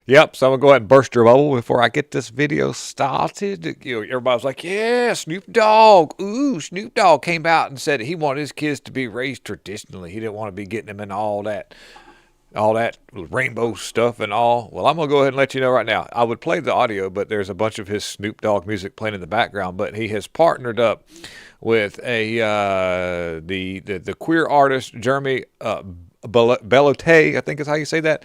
Yep, so I'm gonna go ahead and burst your bubble before I get this video started. Everybody's like, "Yeah, Snoop Dogg." Ooh, Snoop Dogg came out and said he wanted his kids to be raised traditionally. He didn't want to be getting them in all that rainbow stuff and all. Well, I'm gonna go ahead and let you know right now. I would play the audio, but there's a bunch of his Snoop Dogg music playing in the background. But he has partnered up with a the queer artist Jeremy Bellotte, I think is how you say that,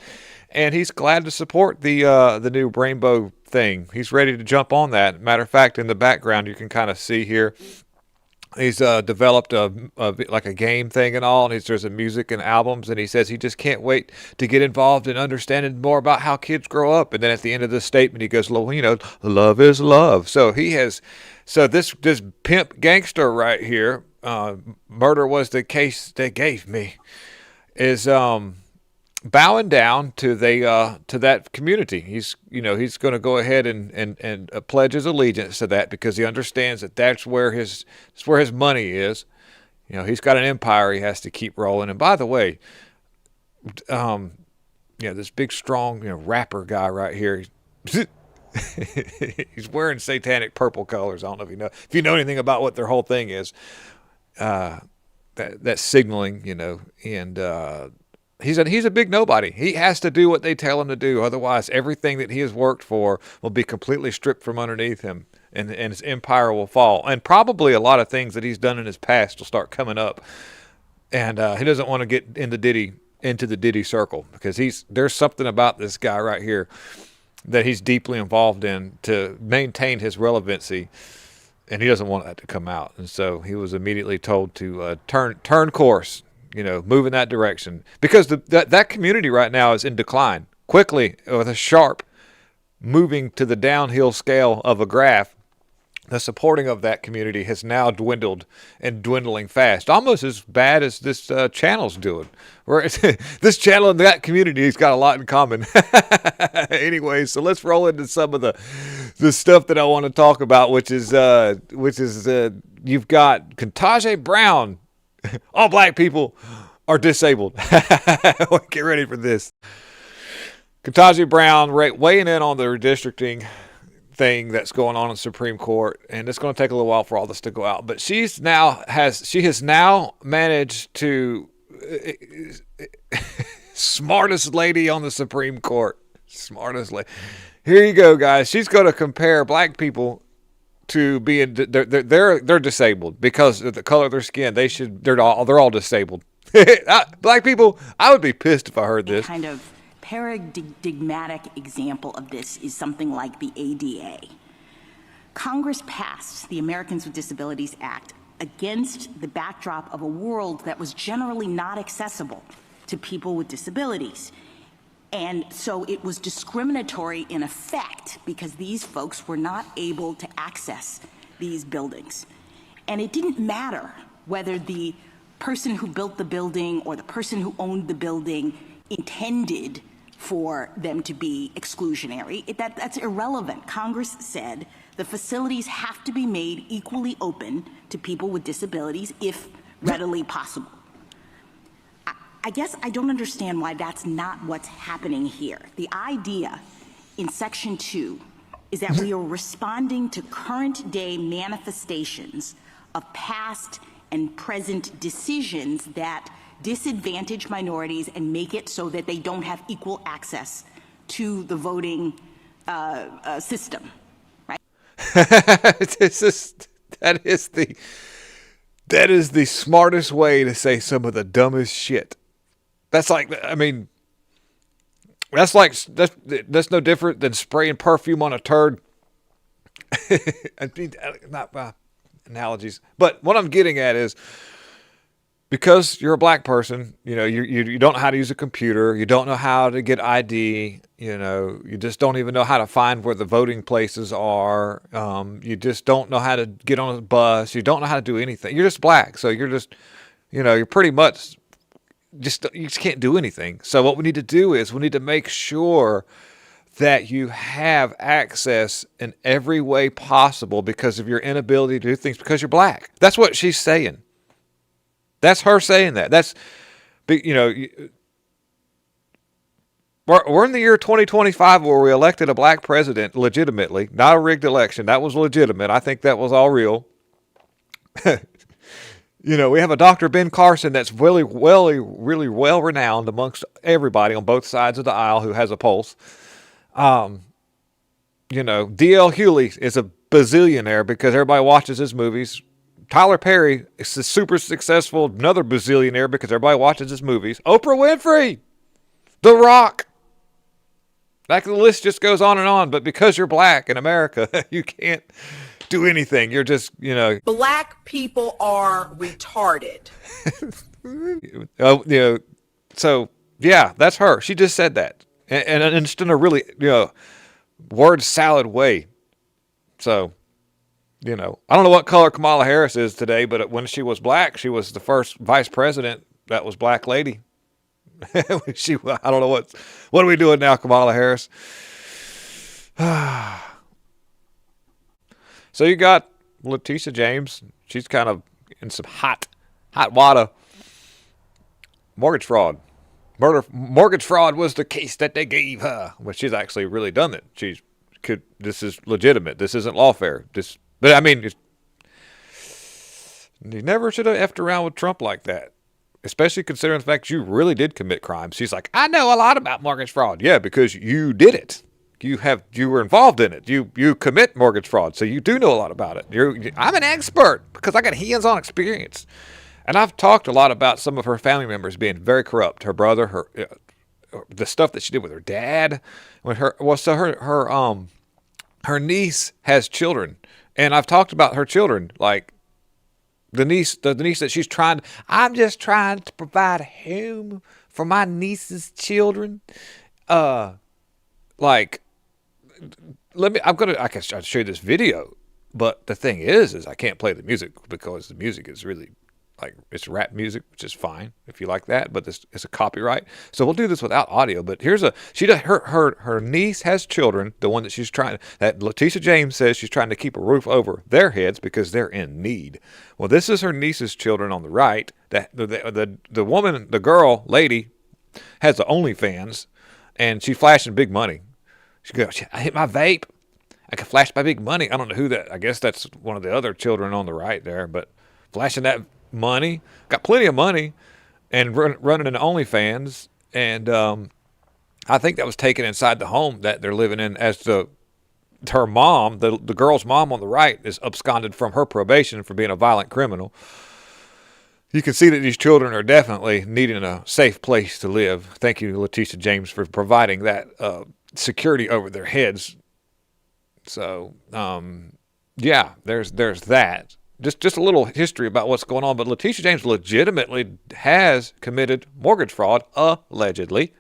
and he's glad to support the new rainbow thing. He's ready to jump on that. Matter of fact, in the background, you can kind of see here he's developed like a game thing and all, and there's a music and albums, and he says he just can't wait to get involved in understanding more about how kids grow up. And then at the end of the statement, he goes, "Well, love is love." So he has, so this pimp gangster right here, murder was the case they gave me, is bowing down to that community. He's going to go ahead and pledge his allegiance to that because he understands that that's where his money is. He's got an empire he has to keep rolling. And by the way, this big strong rapper guy right here. He's wearing satanic purple colors. I don't know if you know anything about what their whole thing is. That's signaling, and he's a big nobody. He has to do what they tell him to do. Otherwise, everything that he has worked for will be completely stripped from underneath him, and his empire will fall. And probably a lot of things that he's done in his past will start coming up. And he doesn't want to get into the Diddy circle because there's something about this guy right here that he's deeply involved in to maintain his relevancy, and he doesn't want that to come out. And so he was immediately told to turn course, move in that direction, because that community right now is in decline quickly with a sharp moving to the downhill scale of a graph. The supporting of that community has now dwindled and dwindling fast, almost as bad as this channel's doing. Where this channel and that community has got a lot in common. Anyway, so let's roll into some of the stuff that I want to talk about, which is you've got Ketanji Brown. All black people are disabled. Get ready for this. Ketanji Brown weighing in on the redistricting thing that's going on in the Supreme Court, and it's going to take a little while for all this to go out. But she has now managed to smartest lady on the Supreme Court, smartest lady. Here you go, guys. She's going to compare black people to being they're disabled because of the color of their skin. They're all disabled. Black people, I would be pissed if I heard this. Kind of paradigmatic example of this is something like the ADA. Congress passed the Americans with Disabilities Act against the backdrop of a world that was generally not accessible to people with disabilities. And so it was discriminatory in effect because these folks were not able to access these buildings. And it didn't matter whether the person who built the building or the person who owned the building intended for them to be exclusionary. That's irrelevant. Congress said the facilities have to be made equally open to people with disabilities if readily possible. I guess I don't understand why that's not what's happening here. The idea in Section 2 is that we are responding to current day manifestations of past and present decisions that disadvantage minorities and make it so that they don't have equal access to the voting system, right? That is the smartest way to say some of the dumbest shit. That's no different than spraying perfume on a turd. I mean, not analogies, but what I'm getting at is, because you're a black person, you don't know how to use a computer, you don't know how to get ID, you just don't even know how to find where the voting places are, you just don't know how to get on a bus, you don't know how to do anything. You're just black, so you're just, you're pretty much you just can't do anything. So what we need to do is we need to make sure that you have access in every way possible because of your inability to do things because you're black. That's what she's saying. That's her saying that. That's, We're in the year 2025 where we elected a black president legitimately, not a rigged election. That was legitimate. I think that was all real. We have a Dr. Ben Carson that's really well renowned amongst everybody on both sides of the aisle who has a pulse. D.L. Hewley is a bazillionaire because everybody watches his movies. Tyler Perry is a super successful, another bazillionaire because everybody watches his movies. Oprah Winfrey, The Rock. Like the list just goes on and on, but because you're black in America, you can't do anything. You're just, Black people are retarded. So yeah, that's her. She just said that, and just in a really, word salad way. So, I don't know what color Kamala Harris is today, but when she was black, she was the first vice president that was black lady. I don't know what are we doing now, Kamala Harris? So you got Letitia James. She's kind of in some hot water. Mortgage fraud. Mortgage fraud was the case that they gave her. Well, she's actually really done it. This is legitimate. This isn't lawfare. But I mean, you never should have effed around with Trump like that. Especially considering the fact you really did commit crimes. She's like, I know a lot about mortgage fraud. Yeah, because you did it. You were involved in it. You commit mortgage fraud, so you do know a lot about it. I'm an expert because I got hands-on experience. And I've talked a lot about some of her family members being very corrupt. Her brother, the stuff that she did with her dad, her niece has children, and I've talked about her children, like the niece that I'm just trying to provide a home for my niece's children. I can show you this video, but the thing is I can't play the music because the music is really it's rap music, which is fine if you like that, but it's a copyright. So we'll do this without audio. But her niece has children, the one that Letitia James says she's trying to keep a roof over their heads because they're in need. Well, this is her niece's children on the right. That the woman, the girl, lady, has the OnlyFans, and she's flashing big money. She goes, I hit my vape. I can flash my big money. I don't know who that. I guess that's one of the other children on the right there, but flashing that money, got plenty of money, and running an OnlyFans, and I think that was taken inside the home that they're living in, as her mom, the girl's mom on the right, is absconded from her probation for being a violent criminal. You can see that these children are definitely needing a safe place to live. Thank you, Letitia James, for providing that security over their heads. So, there's that. Just a little history about what's going on. But Letitia James legitimately has committed mortgage fraud, allegedly.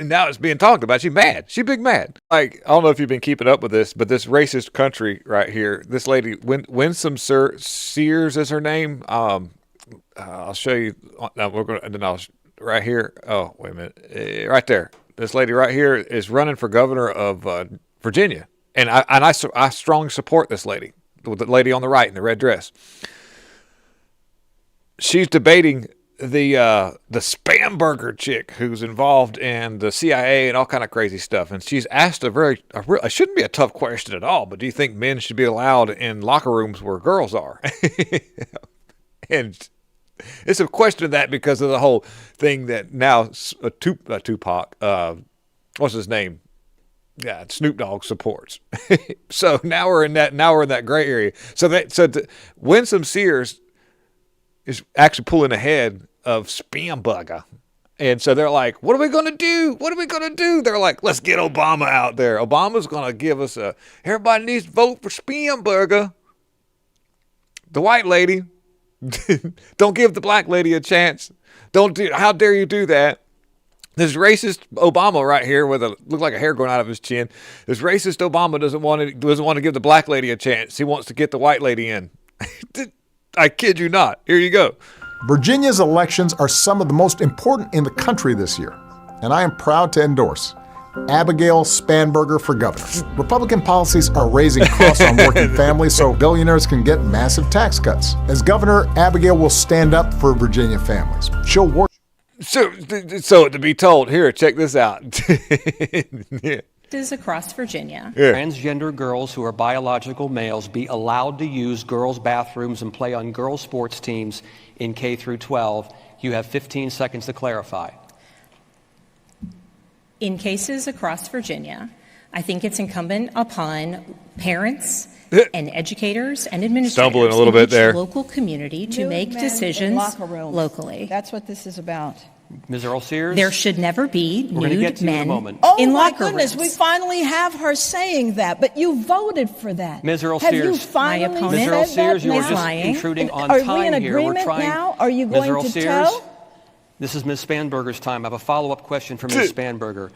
Now it's being talked about. She's mad. She's big mad. I don't know if you've been keeping up with this, but this racist country right here, this lady, Winsome Sears is her name. I'll show you. Right here. Oh, wait a minute. Right there. This lady right here is running for governor of Virginia. And I strongly support this lady. The lady on the right in the red dress. She's debating the Spamberger chick who's involved in the CIA and all kind of crazy stuff. And she's asked it shouldn't be a tough question at all, but do you think men should be allowed in locker rooms where girls are? And it's a question of that because of the whole thing that now Tupac, what's his name? Yeah, Snoop Dogg supports. So now we're in that gray area. So Winsome Sears is actually pulling ahead of Spamberger. And so they're like, what are we going to do? What are we going to do? They're like, let's get Obama out there. Obama's going to give us everybody needs to vote for Spamberger. The white lady. Don't give the black lady a chance. How dare you do that? This racist Obama right here with look like a hair growing out of his chin. This racist Obama doesn't want to give the black lady a chance. He wants to get the white lady in. I kid you not. Here you go. Virginia's elections are some of the most important in the country this year, and I am proud to endorse Abigail Spanberger for governor. Republican policies are raising costs on working families so billionaires can get massive tax cuts. As governor, Abigail will stand up for Virginia families. She'll work. So to be told, here, check this out. Yeah. Is across Virginia. Yeah. Transgender girls who are biological males be allowed to use girls' bathrooms and play on girls' sports teams in K through 12. You have 15 seconds to clarify. In cases across Virginia, I think it's incumbent upon parents and educators and administrators Stumbling a little in bit each there. local community to Nude make men in decisions locker rooms. locally. That's what this is about. Ms. Earl Sears? There should never be We're gonna get nude to you in a men moment. Oh in my locker goodness, rooms. we finally have her saying that, but you voted for that. Ms. Earl have you Sears. finally My opponent- Ms. said Earl that Sears, you are now? just lying. intruding on Are we time in here. We're agreement trying. now? Are you Ms. going Earl to Sears, tell? this is Ms. Spanberger's time. I have a follow-up question for Ms. Spanberger.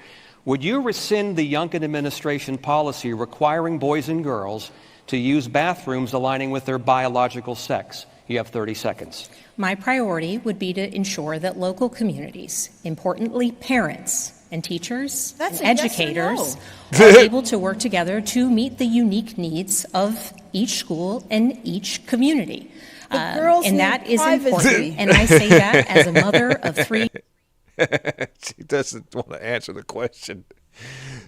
Would you rescind the Youngkin administration policy requiring boys and girls to use bathrooms aligning with their biological sex? You have 30 seconds. My priority would be to ensure that local communities, importantly parents and teachers That's and a yes or educators, no. are able to work together to meet the unique needs of each school and each community. But girls and need that is privacy. important. And I say that as a mother of 3. She doesn't want to answer the question.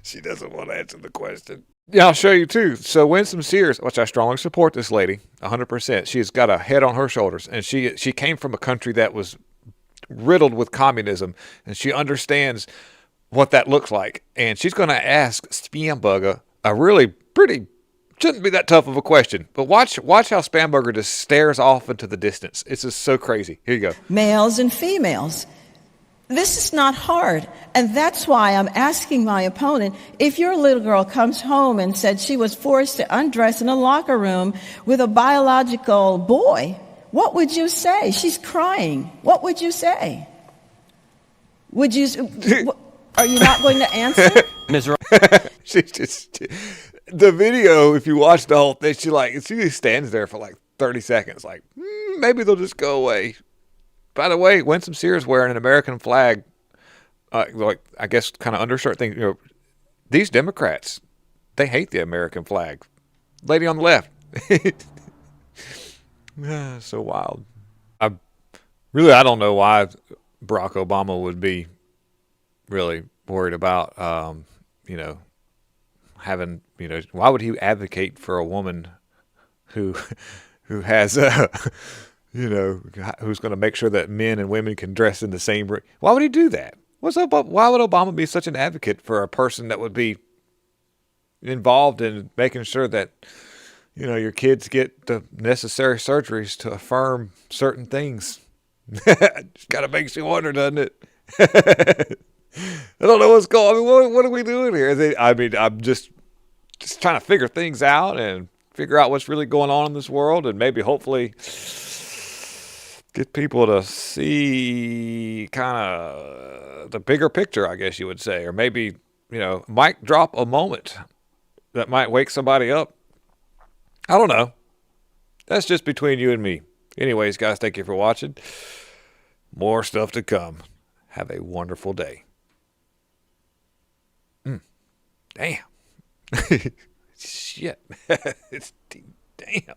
She doesn't want to answer the question. Yeah, I'll show you too. So Winsome Sears, which I strongly support this lady, 100%. She's got a head on her shoulders, and she came from a country that was riddled with communism, and she understands what that looks like. And she's going to ask Spanberger a really pretty, shouldn't be that tough of a question. But watch how Spanberger just stares off into the distance. It's just so crazy. Here you go. Males and females. This is not hard, and that's why I'm asking my opponent, if your little girl comes home and said she was forced to undress in a locker room with a biological boy, what would you say? She's crying. What would you say? Would you? Are you not going to answer? Ms. Earl, She just, the video, if you watch the whole thing, she just stands there for like 30 seconds, like, maybe they'll just go away. By the way, Winsome Sears wearing an American flag, like I guess kind of undershirt thing. You know, these Democrats, they hate the American flag. Lady on the left, so wild. I don't know why Barack Obama would be really worried about, having, why would he advocate for a woman who has who's going to make sure that men and women can dress in the same. Why would he do that? What's up? Why would Obama be such an advocate for a person that would be involved in making sure that, your kids get the necessary surgeries to affirm certain things? Just kind of makes you wonder, doesn't it? I don't know what's going on. What are we doing here? I'm just trying to figure things out and figure out what's really going on in this world, and maybe hopefully get people to see kind of the bigger picture, I guess you would say, or maybe, might drop a moment that might wake somebody up. I don't know. That's just between you and me. Anyways, guys, thank you for watching. More stuff to come. Have a wonderful day. Damn. Shit. It's damn.